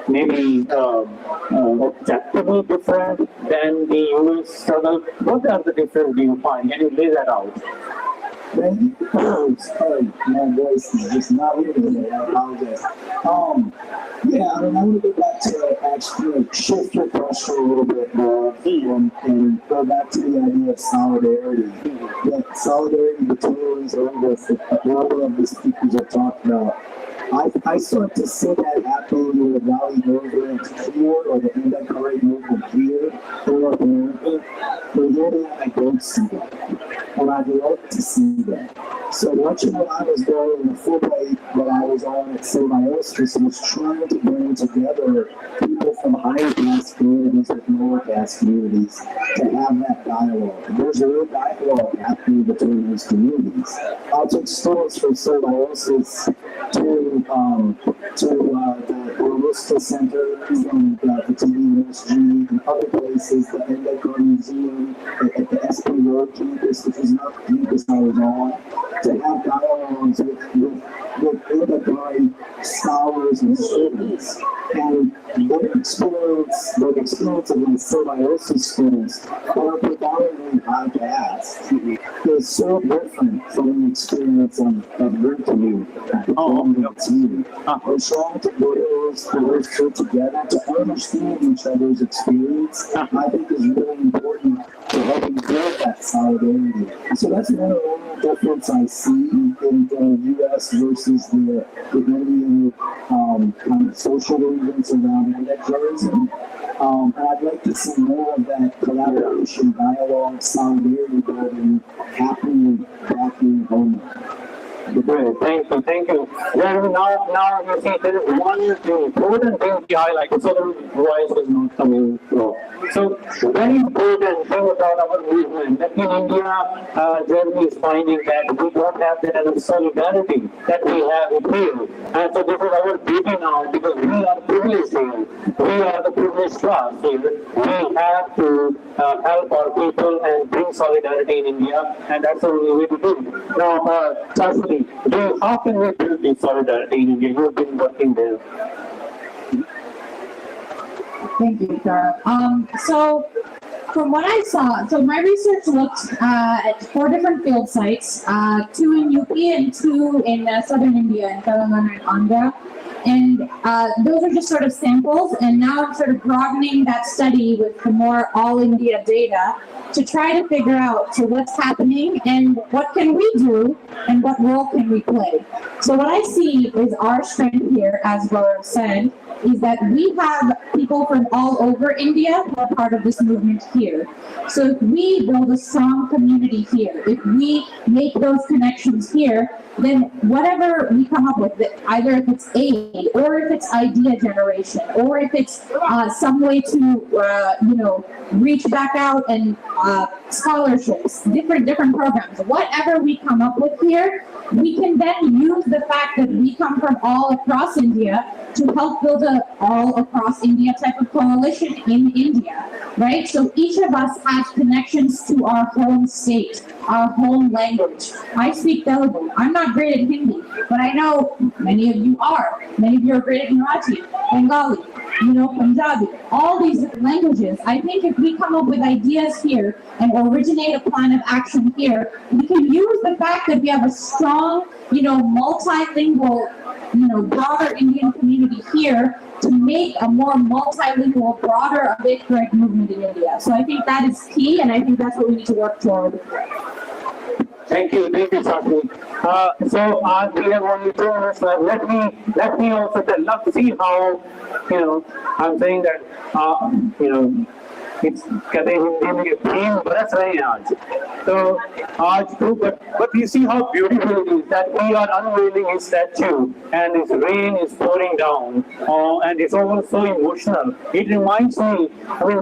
maybe objectively different than the US struggle. What are the different viewpoints? Can you lay that out? Thank you. Sorry, my voice is just not really. I apologize. Yeah, I want to go back to actually shift your question a little bit more and go back to the idea of solidarity. That solidarity between the number of the speakers have talked about. I start to see that happening in the Valley movement here, or the Independent movement here in North America. But here I don't see that. And I'd love to see that. So much of what I was doing in the Fulbright that I was on at Symbiosis was trying to bring together people from higher caste communities with lower caste communities to have that dialogue. There's a real dialogue happening between those communities. I'll take students from Symbiosis to the Arista Center and the TVSG and other places, the Endicott Museum, at the SP Road campus, which is not the campus I was on, to have dialogues with Endicott scholars and students. And their experience of my Symbiosis students who are predominantly high caste is so different from the experience of your community. We're trying to put those two together to understand each other's experience. I think is really important to helping build that solidarity. So that's one of the difference I see in the U.S. versus the Indian kind of social movements around anti-terrorism. And I'd like to see more of that collaboration, dialogue, solidarity building happening back in home. Great, thank you. Jeremy, now you see there is one important thing we highlighted, so the voice is not coming through. So very important thing about our movement that in India, Jeremy is finding that we don't have that solidarity that we have here. And so this is our duty now, because we are privileged here. We are the privileged class here. We have to help our people and bring solidarity in India, and that's the only way to do it. Now, Chastity, how can we build this solidarity in India? You've been working there. Thank you, Tara. So from what I saw, so my research looked at 4 different field sites, 2 in UP and 2 in southern India, in Telangana and Andhra. And those are just sort of samples, and now I'm sort of broadening that study with the more all-India data to try to figure out what's happening and what can we do and what role can we play. So what I see is our strength here, as Gaurav said, is that we have people from all over India who are part of this movement here. So if we build a strong community here, if we make those connections here, then whatever we come up with, either if it's aid, or if it's idea generation, or if it's some way to, reach back out and scholarships, different programs, whatever we come up with here, we can then use the fact that we come from all across India to help build a all across India type of coalition in India, right? So each of us has connections to our home state, our home language. I speak Telugu. I'm not great at Hindi, but I know many of you are. Many of you are great at Marathi, Bengali, Punjabi, all these different languages. I think if we come up with ideas here and originate a plan of action here, we can use the fact that we have a strong, multilingual, broader Indian community here to make a more multilingual, broader Ambedkarite movement in India. So I think that is key, and I think that's what we need to work toward. Thank you, Sakshi. So we have only 2 minutes left. Let me also see how, I'm saying that, it's कहते हैं हिंदी में theme बरस रहे हैं आज तो but you see how beautiful it is that we are unveiling his statue and his rain is pouring down and it's all so emotional. It reminds me,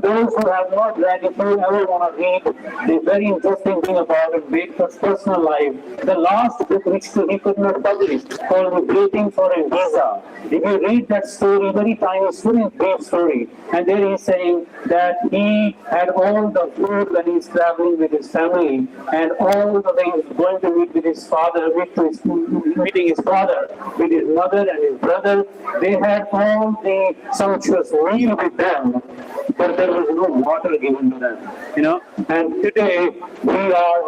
those who have not read, if you ever want to read the very interesting thing about Ambedkar's personal life, the last book which he could not publish called Waiting for a Visa. If you read that story, very tiny student brief story, and there he's saying that he had all the food when he's traveling with his family, and all the way he's going to meet with his father, meeting his father, with his mother and his brother. They had all the sumptuous meal with them, but there was no water given to them, And today we are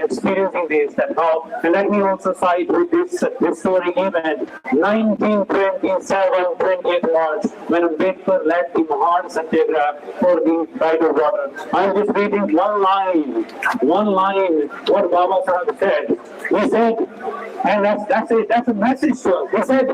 experiencing this and how. And let me also cite with this historic event, 1927, 28th March, when Ambedkar led the Mahan Satyagraha for the right of water. I'm just reading one line, what Baba Sahib said. He said, and that's a message to us. He said,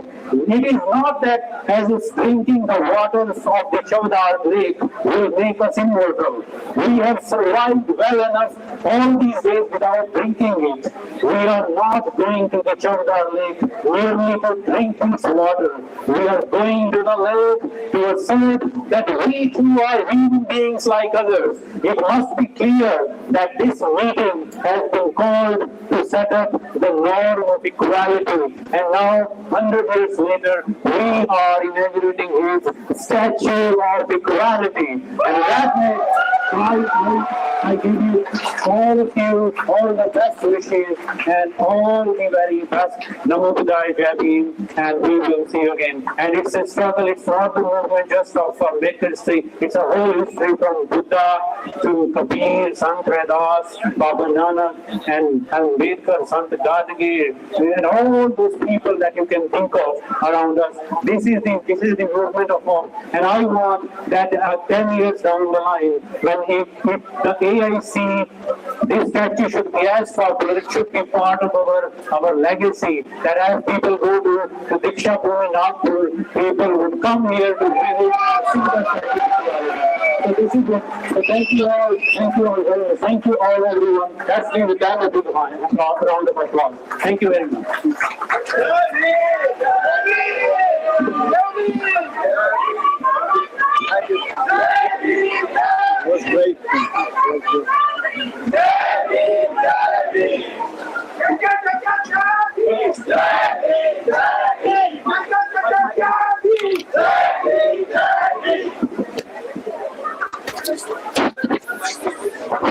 it is not that as if drinking the waters of the Chavdar lake will make us immortal. We have survived well enough all these days without drinking it. We are not going to the Chavdar lake merely to drink its water. We are going to the lake to assert that we too are human beings like others. It must be clear that this meeting has been called to set up the norm of equality. And now, 100 years later, we are inaugurating his statue of equality. And that I give you all the best wishes and all the very best. Namo Buddhaya Jai Bhim, and we will see you again. And it's a struggle. It's not the movement just of Ambedkar history. It's a whole history from Buddha to Kabir, Sant Raidas, Baba Nanak, and Ambedkar, Sant Gadagir, and all those people that you can think of around us. This is the movement of hope. And I want that 10 years down the line, when if the AIC, this statue should be as popular, it should be part of our legacy, that as people go to Diksha Bhumi Nagpur, people would come here to visit, see the statue. So this is it. So thank you all, everyone. That's been the time of the round of applause. Thank you very much. It was great.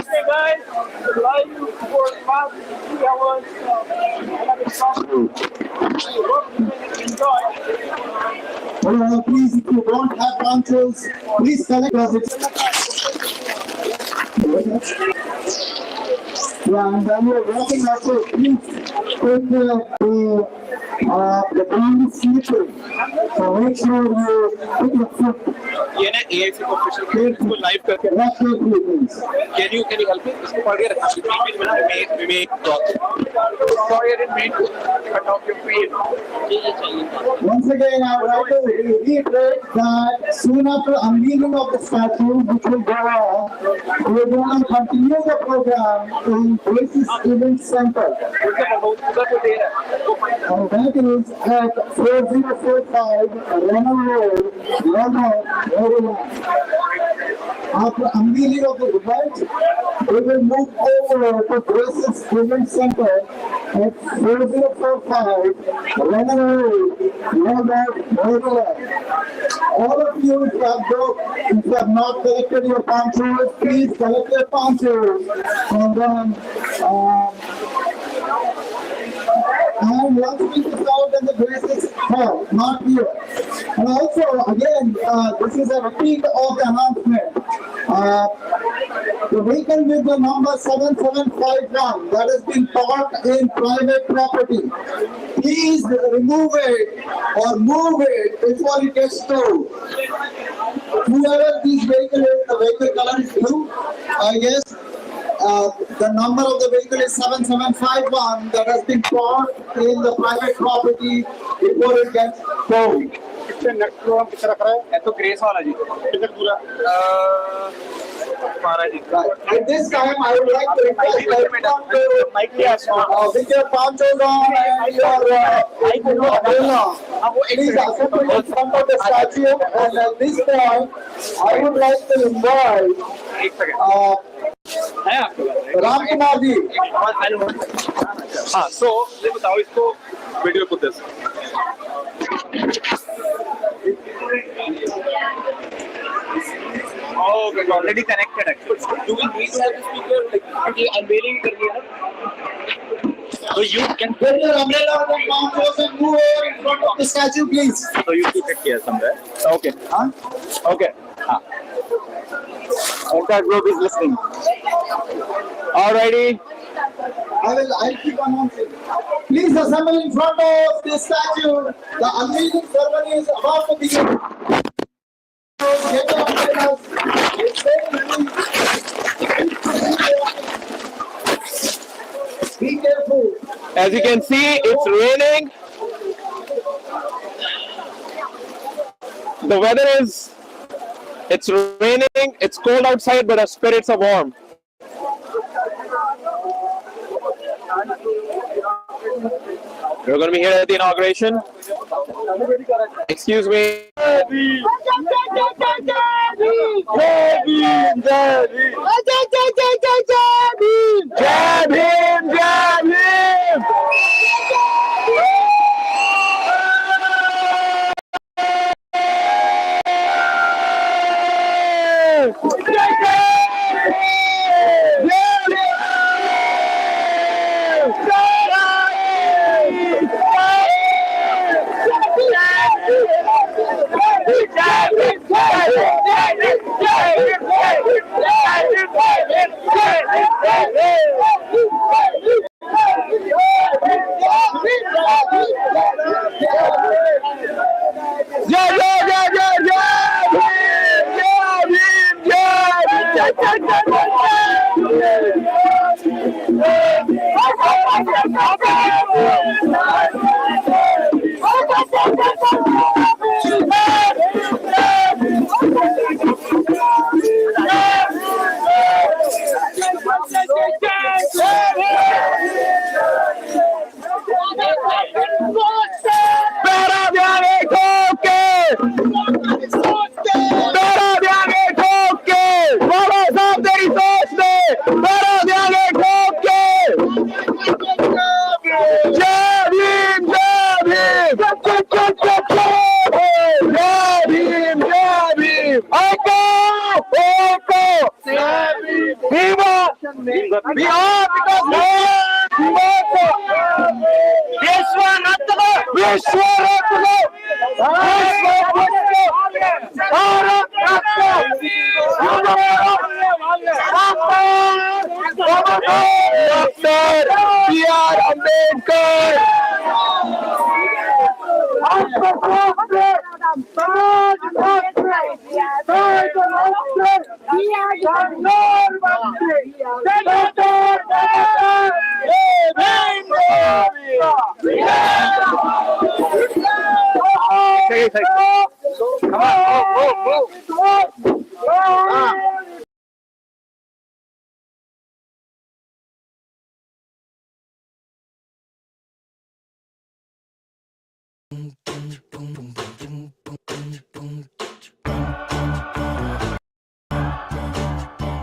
Hey guys, live for the past 3 hours. Enjoy. Well, please, if you don't have controls, please collect us. Yeah, and then we're walking also, please take the ground is slippery. So make sure you put your foot. ये ना AIC official के इसको live करके Not carefully, please. can you help me इसको पढ़ के रखना we make sorry I didn't mean to cut off your feed. Once again, I would like to reiterate that soon after unveiling of the statue, which will go on, we are going to continue the program in Oasis Event Center. And that is at 4045 Renal Road, London, Maryland. After unveiling of the event, we will move over to Oasis Event Center It's 4045, Lemonade, all of you, if you have not collected your ponchos, please collect your ponchos. And then, and once we is out and the grace is held, not here. And also, again, this is a repeat of the announcement. The vehicle with the number 7751 that has been parked in private property, please remove it or move it before it gets towed. Whoever this vehicle is, the vehicle color is blue, I guess. The number of the vehicle is 7751 that has been parked in the private property before it gets towed. तो grace वाला जी ticket पूरा हमारा जी At this time, I would like to request everyone to with your ponchos on and your umbrella, please assemble in front of the statue. And at this point, I would like to invite एक second है आपके पास Ram Kumar ji. हाँ सो ये बताओ इसको video को दस Oh, it's already connected actually. Do we need to have the speaker like unveiling करनी है ना? So you can Get your umbrella and ponchos and move over in front of the statue, please. so you took it here somewhere. Okay. Huh? Okay. Entire group is listening. Alrighty. I'll keep announcing. Please assemble in front of this statue. The unveiling ceremony is about to begin. Get your umbrellas. It's very easy. Be careful. As you can see, it's raining. The weather it's raining, it's cold outside, but our spirits are warm. We're going to be here at the inauguration. Excuse me. Jai Bhim, Jai Bhim.